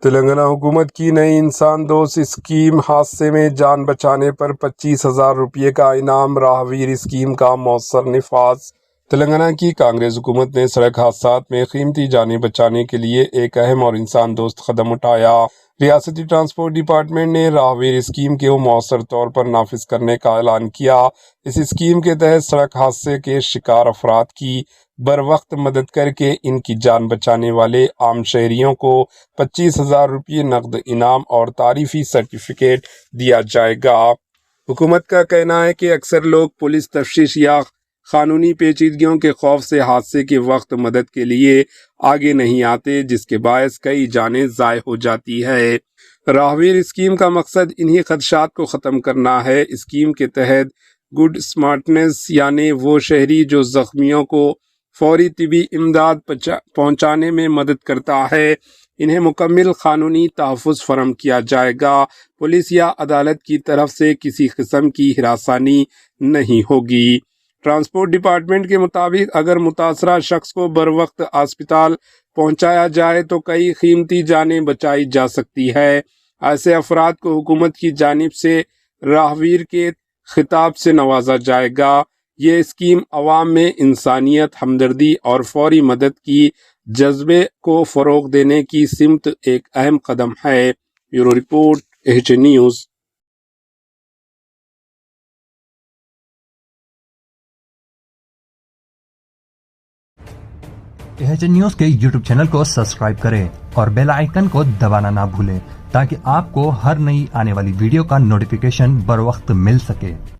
تلنگانہ حکومت کی نئی انسان دوست اسکیم، حادثے میں جان بچانے پر 25,000 روپے کا انعام، راہویر اسکیم کا مؤثر نفاذ۔ تلنگانہ کی کانگریس حکومت نے سڑک حادثات میں قیمتی جانیں بچانے کے لیے ایک اہم اور انسان دوست قدم اٹھایا۔ ریاستی ٹرانسپورٹ ڈپارٹمنٹ نے راہویر اسکیم کو مؤثر طور پر نافذ کرنے کا اعلان کیا۔ اس اسکیم کے تحت سڑک حادثے کے شکار افراد کی بروقت مدد کر کے ان کی جان بچانے والے عام شہریوں کو 25,000 روپے نقد انعام اور تعریفی سرٹیفکیٹ دیا جائے گا۔ حکومت کا کہنا ہے کہ اکثر لوگ پولیس تفتیش یا قانونی پیچیدگیوں کے خوف سے حادثے کے وقت مدد کے لیے آگے نہیں آتے، جس کے باعث کئی جانیں ضائع ہو جاتی ہے۔ راہویر اسکیم کا مقصد انہی خدشات کو ختم کرنا ہے۔ اسکیم کے تحت گڈ سمارٹنس یعنی وہ شہری جو زخمیوں کو فوری طبی امداد پہنچانے میں مدد کرتا ہے، انہیں مکمل قانونی تحفظ فراہم کیا جائے گا۔ پولیس یا عدالت کی طرف سے کسی قسم کی ہراسانی نہیں ہوگی۔ ٹرانسپورٹ ڈپارٹمنٹ کے مطابق اگر متاثرہ شخص کو بروقت اسپتال پہنچایا جائے تو کئی قیمتی جانیں بچائی جا سکتی ہے۔ ایسے افراد کو حکومت کی جانب سے راہویر کے خطاب سے نوازا جائے گا۔ یہ اسکیم عوام میں انسانیت، ہمدردی اور فوری مدد کی جذبے کو فروغ دینے کی سمت ایک اہم قدم ہے۔ Bureau report, H news. H news کے یوٹیوب چینل کو سبسکرائب کریں اور بیل آئیکن کو دبانا نہ بھولیں تاکہ آپ کو ہر نئی آنے والی ویڈیو کا نوٹیفیکیشن بروقت مل سکے۔